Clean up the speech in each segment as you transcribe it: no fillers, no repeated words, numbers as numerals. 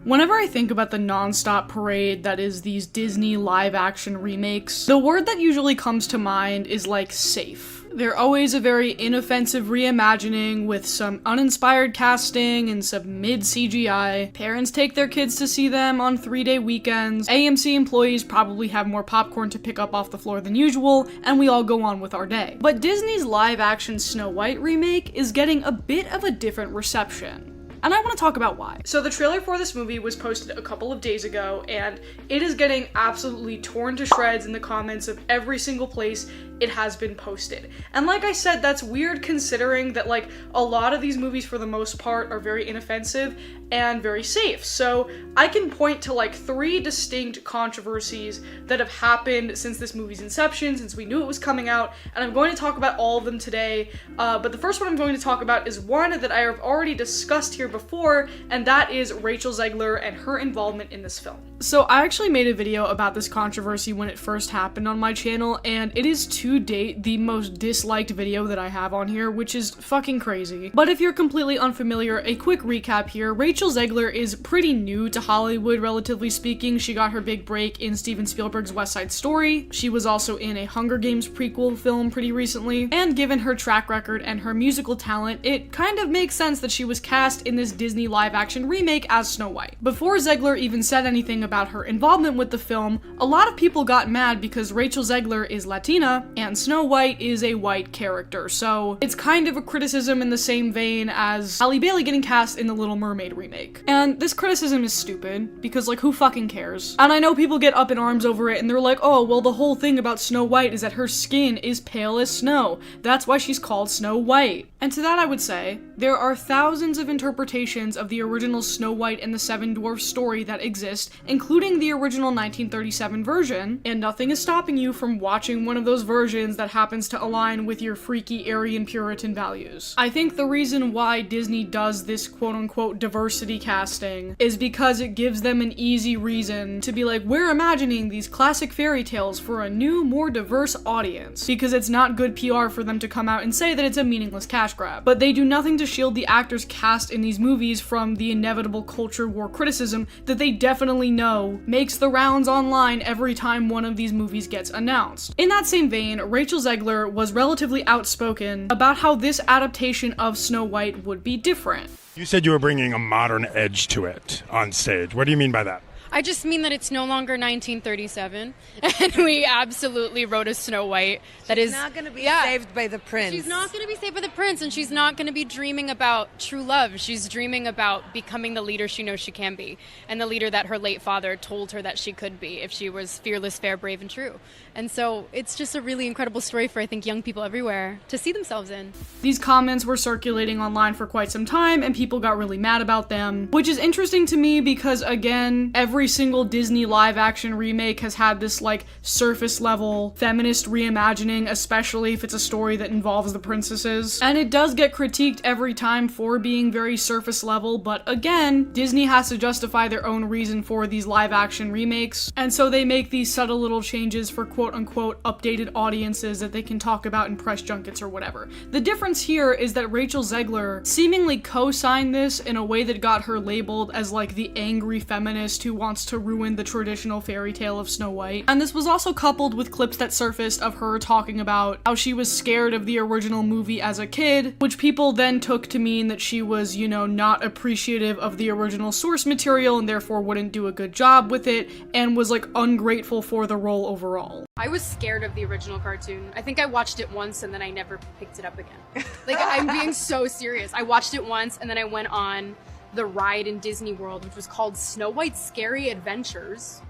Whenever I think about the nonstop parade that is these Disney live-action remakes, the word that usually comes to mind is like safe. They're always a very inoffensive reimagining with some uninspired casting and some mid-CGI. Parents take their kids to see them on 3-day weekends. AMC employees probably have more popcorn to pick up off the floor than usual, and we all go on with our day. But Disney's live-action Snow White remake is getting a bit of a different reception. And I want to talk about why. So the trailer for this movie was posted a couple of days ago, and it is getting absolutely torn to shreds in the comments of every single place it has been posted. And like I said, that's weird considering that like a lot of these movies for the most part are very inoffensive and very safe. So I can point to like 3 distinct controversies that have happened since this movie's inception, since we knew it was coming out, and I'm going to talk about all of them today. But the first one I'm going to talk about is one that I have already discussed here before, and that is Rachel Zegler and her involvement in this film. So I actually made a video about this controversy when it first happened on my channel, and it is to date the most disliked video that I have on here, which is fucking crazy. But if you're completely unfamiliar, a quick recap here. Rachel Zegler is pretty new to Hollywood, relatively speaking. She got her big break in Steven Spielberg's West Side Story. She was also in a Hunger Games prequel film pretty recently, and given her track record and her musical talent, it kind of makes sense that she was cast in this Disney live-action remake as Snow White. Before Zegler even said anything about her involvement with the film, a lot of people got mad because Rachel Zegler is Latina and Snow White is a white character, so it's kind of a criticism in the same vein as Halle Bailey getting cast in the Little Mermaid remake. And this criticism is stupid, because like who fucking cares? And I know people get up in arms over it and they're like, oh, well the whole thing about Snow White is that her skin is pale as snow. That's why she's called Snow White. And to that I would say, there are thousands of interpretations of the original Snow White and the Seven Dwarfs story that exist, including the original 1937 version, and nothing is stopping you from watching one of those versions that happens to align with your freaky Aryan Puritan values. I think the reason why Disney does this quote-unquote diversity casting is because it gives them an easy reason to be like, we're imagining these classic fairy tales for a new, more diverse audience, because it's not good PR for them to come out and say that it's a meaningless cash grab. But they do nothing to shield the actors cast in these movies from the inevitable culture war criticism that they definitely know makes the rounds online every time one of these movies gets announced. In that same vein, Rachel Zegler was relatively outspoken about how this adaptation of Snow White would be different. You said you were bringing a modern edge to it on stage. What do you mean by that? I just mean that it's no longer 1937, and we absolutely wrote a Snow White that She's not going to be saved by the prince. She's not going to be saved by the prince, and she's not going to be dreaming about true love. She's dreaming about becoming the leader she knows she can be, and the leader that her late father told her that she could be if she was fearless, fair, brave, and true. And so it's just a really incredible story for, I think, young people everywhere to see themselves in. These comments were circulating online for quite some time, and people got really mad about them, which is interesting to me because, again, every single Disney live-action remake has had this, like, surface-level feminist reimagining, especially if it's a story that involves the princesses. And it does get critiqued every time for being very surface-level, but again, Disney has to justify their own reason for these live-action remakes, and so they make these subtle little changes for quote-unquote updated audiences that they can talk about in press junkets or whatever. The difference here is that Rachel Zegler seemingly co-signed this in a way that got her labeled as, like, the angry feminist who wants to ruin the traditional fairy tale of Snow White. And this was also coupled with clips that surfaced of her talking about how she was scared of the original movie as a kid, which people then took to mean that she was, you know, not appreciative of the original source material and therefore wouldn't do a good job with it, and was, like, ungrateful for the role overall. I was scared of the original cartoon. I think I watched it once and then I never picked it up again. Like, I'm being so serious. I watched it once and then I went on the ride in Disney World, which was called Snow White's Scary Adventures.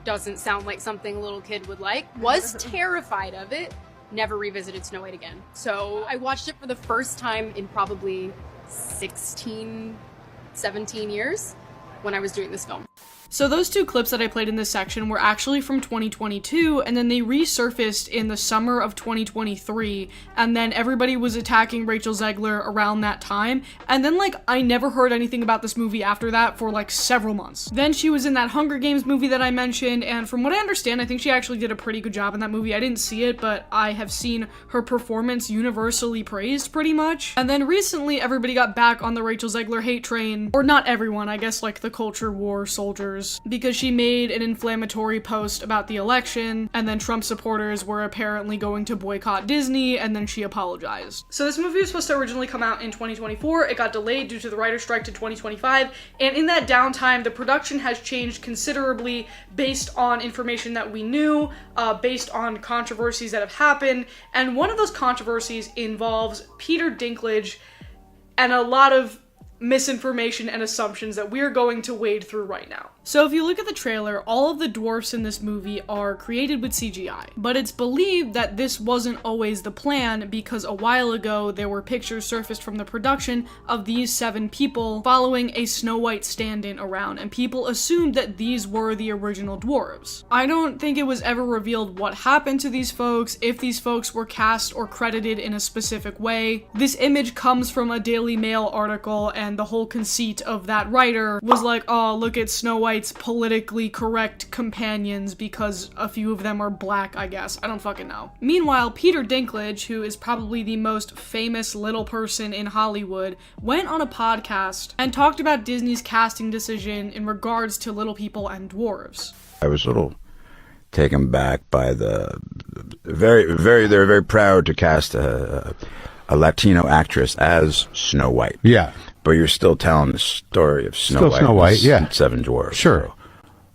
Doesn't sound like something a little kid would like. Was terrified of it. Never revisited Snow White again. So I watched it for the first time in probably 16, 17 years when I was doing this film. So those two clips that I played in this section were actually from 2022, and then they resurfaced in the summer of 2023, and then everybody was attacking Rachel Zegler around that time, and then like I never heard anything about this movie after that for like several months. Then she was in that Hunger Games movie that I mentioned, and from what I understand, I think she actually did a pretty good job in that movie. I didn't see it, but I have seen her performance universally praised pretty much. And then recently everybody got back on the Rachel Zegler hate train, or not everyone, I guess like the culture war soldiers, because she made an inflammatory post about the election, and then Trump supporters were apparently going to boycott Disney, and then she apologized. So this movie was supposed to originally come out in 2024. It got delayed due to the writer's strike to 2025, and in that downtime, the production has changed considerably based on information that we knew, based on controversies that have happened, and one of those controversies involves Peter Dinklage and a lot of misinformation and assumptions that we're going to wade through right now. So if you look at the trailer, all of the dwarfs in this movie are created with CGI, but it's believed that this wasn't always the plan because a while ago there were pictures surfaced from the production of these 7 people following a Snow White stand-in around, and people assumed that these were the original dwarves. I don't think it was ever revealed what happened to these folks, if these folks were cast or credited in a specific way. This image comes from a Daily Mail article, and the whole conceit of that writer was like, oh, look at Snow White's politically correct companions because a few of them are black, I guess. I don't fucking know. Meanwhile, Peter Dinklage, who is probably the most famous little person in Hollywood, went on a podcast and talked about Disney's casting decision in regards to little people and dwarves. I was a little taken back by the they're very proud to cast a Latino actress as Snow White. Yeah. But you're still telling the story of Snow White, yeah. 7 dwarfs. Sure.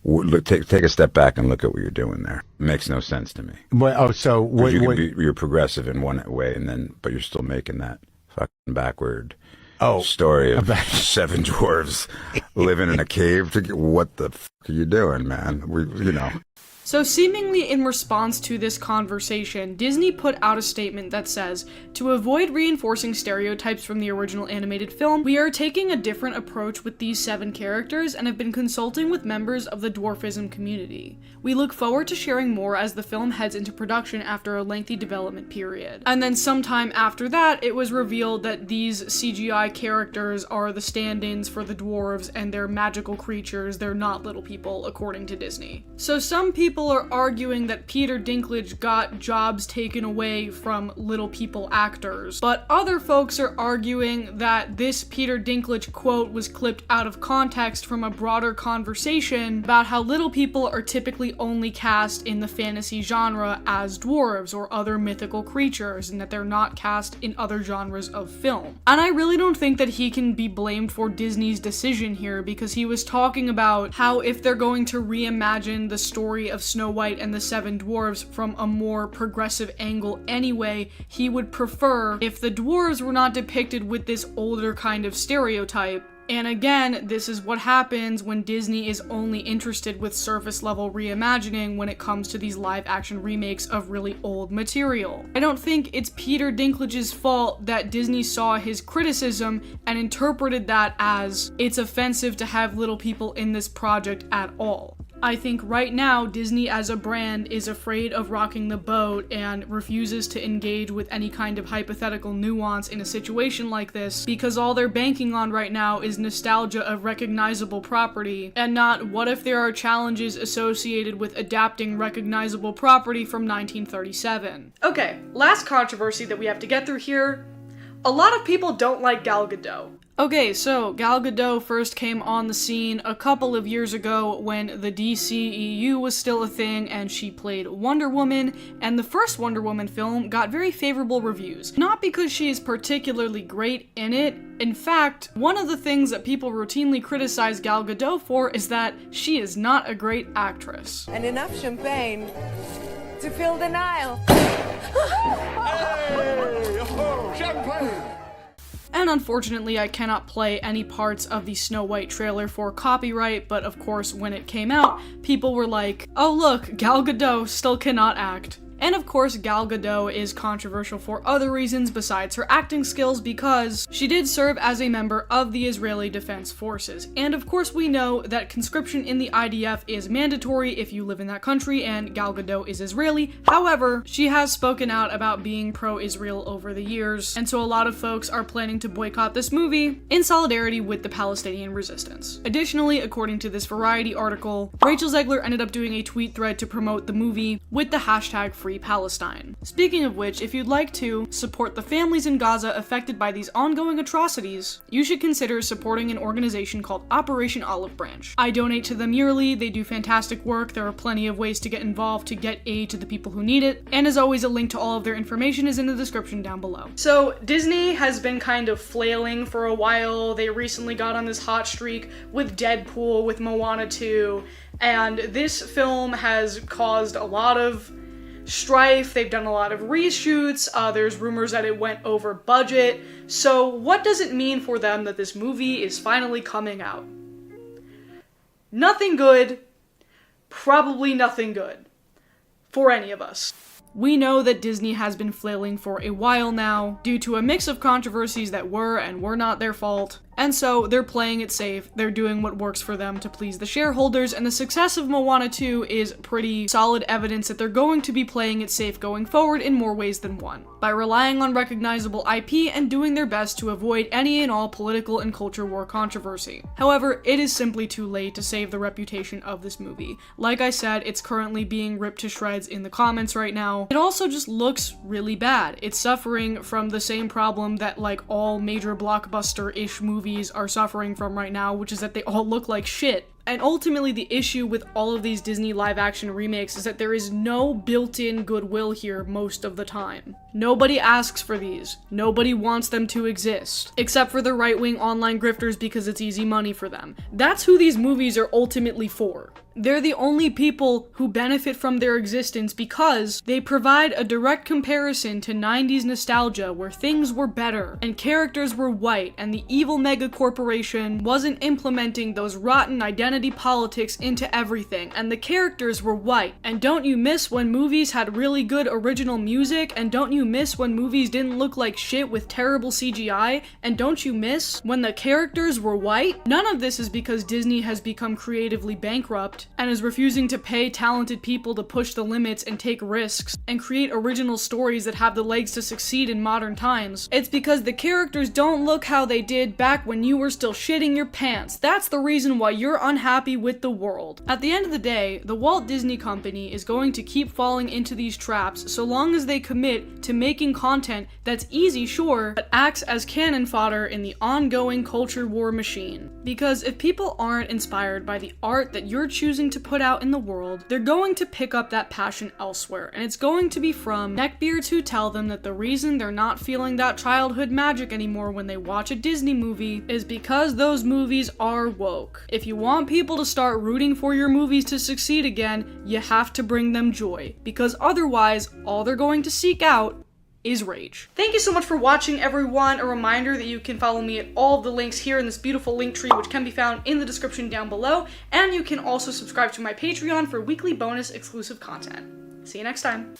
So, take a step back and look at what you're doing there. It makes no sense to me. Well, You're progressive in one way, but you're still making that fucking backward story of 7 dwarves living in a cave. What the fuck are you doing, man? So seemingly in response to this conversation, Disney put out a statement that says, to avoid reinforcing stereotypes from the original animated film, we are taking a different approach with these 7 characters and have been consulting with members of the dwarfism community. We look forward to sharing more as the film heads into production after a lengthy development period. And then sometime after that, it was revealed that these CGI characters are the stand-ins for the dwarves and they're magical creatures, they're not little people, according to Disney. So some people are arguing that Peter Dinklage got jobs taken away from little people actors, but other folks are arguing that this Peter Dinklage quote was clipped out of context from a broader conversation about how little people are typically only cast in the fantasy genre as dwarves or other mythical creatures, and that they're not cast in other genres of film. And I really don't think that he can be blamed for Disney's decision here, because he was talking about how if they're going to reimagine the story of Snow White and the 7 dwarves from a more progressive angle anyway, he would prefer if the dwarves were not depicted with this older kind of stereotype. And again, this is what happens when Disney is only interested with surface level reimagining when it comes to these live action remakes of really old material. I don't think it's Peter Dinklage's fault that Disney saw his criticism and interpreted that as it's offensive to have little people in this project at all. I think right now, Disney as a brand is afraid of rocking the boat and refuses to engage with any kind of hypothetical nuance in a situation like this, because all they're banking on right now is nostalgia of recognizable property, and not what if there are challenges associated with adapting recognizable property from 1937. Okay, last controversy that we have to get through here. A lot of people don't like Gal Gadot. Okay, so Gal Gadot first came on the scene a couple of years ago when the DCEU was still a thing, and she played Wonder Woman, and the first Wonder Woman film got very favorable reviews. Not because she is particularly great in it. In fact, one of the things that people routinely criticize Gal Gadot for is that she is not a great actress. And enough champagne to fill the Nile. Hey, oh, champagne! And unfortunately, I cannot play any parts of the Snow White trailer for copyright, but of course, when it came out, people were like, oh look, Gal Gadot still cannot act. And of course, Gal Gadot is controversial for other reasons besides her acting skills, because she did serve as a member of the Israeli Defense Forces. And of course, we know that conscription in the IDF is mandatory if you live in that country, and Gal Gadot is Israeli. However, she has spoken out about being pro-Israel over the years, and so a lot of folks are planning to boycott this movie in solidarity with the Palestinian resistance. Additionally, according to this Variety article, Rachel Zegler ended up doing a tweet thread to promote the movie with the hashtag Free Palestine. Speaking of which, if you'd like to support the families in Gaza affected by these ongoing atrocities, you should consider supporting an organization called Operation Olive Branch. I donate to them yearly, they do fantastic work, there are plenty of ways to get involved to get aid to the people who need it, and as always, a link to all of their information is in the description down below. So, Disney has been kind of flailing for a while. They recently got on this hot streak with Deadpool, with Moana 2, and this film has caused a lot of strife. They've done a lot of reshoots. There's rumors that it went over budget. So what does it mean for them that this movie is finally coming out? Nothing good. Probably nothing good for any of us. We know that Disney has been flailing for a while now due to a mix of controversies that were and were not their fault. And so they're playing it safe, they're doing what works for them to please the shareholders, and the success of Moana 2 is pretty solid evidence that they're going to be playing it safe going forward in more ways than one, by relying on recognizable IP and doing their best to avoid any and all political and culture war controversy. However, it is simply too late to save the reputation of this movie. Like I said, it's currently being ripped to shreds in the comments right now. It also just looks really bad. It's suffering from the same problem that like all major blockbuster-ish movies are suffering from right now, which is that they all look like shit. And ultimately, the issue with all of these Disney live-action remakes is that there is no built-in goodwill here most of the time. Nobody asks for these. Nobody wants them to exist. Except for the right-wing online grifters because it's easy money for them. That's who these movies are ultimately for. They're the only people who benefit from their existence because they provide a direct comparison to 90s nostalgia where things were better and characters were white and the evil mega corporation wasn't implementing those rotten identity politics into everything and the characters were white. And don't you miss when movies had really good original music? And don't you miss when movies didn't look like shit with terrible CGI? And don't you miss when the characters were white? None of this is because Disney has become creatively bankrupt and is refusing to pay talented people to push the limits and take risks and create original stories that have the legs to succeed in modern times. It's because the characters don't look how they did back when you were still shitting your pants. That's the reason why you're unhappy with the world. At the end of the day, the Walt Disney Company is going to keep falling into these traps so long as they commit to making content that's easy, sure, but acts as cannon fodder in the ongoing culture war machine. Because if people aren't inspired by the art that you're choosing to put out in the world, they're going to pick up that passion elsewhere, and it's going to be from neckbeards who tell them that the reason they're not feeling that childhood magic anymore when they watch a Disney movie is because those movies are woke. If you want people to start rooting for your movies to succeed again, you have to bring them joy, because otherwise, all they're going to seek out is rage. Thank you so much for watching, everyone. A reminder that you can follow me at all of the links here in this beautiful link tree, which can be found in the description down below, and you can also subscribe to my Patreon for weekly bonus exclusive content. See you next time.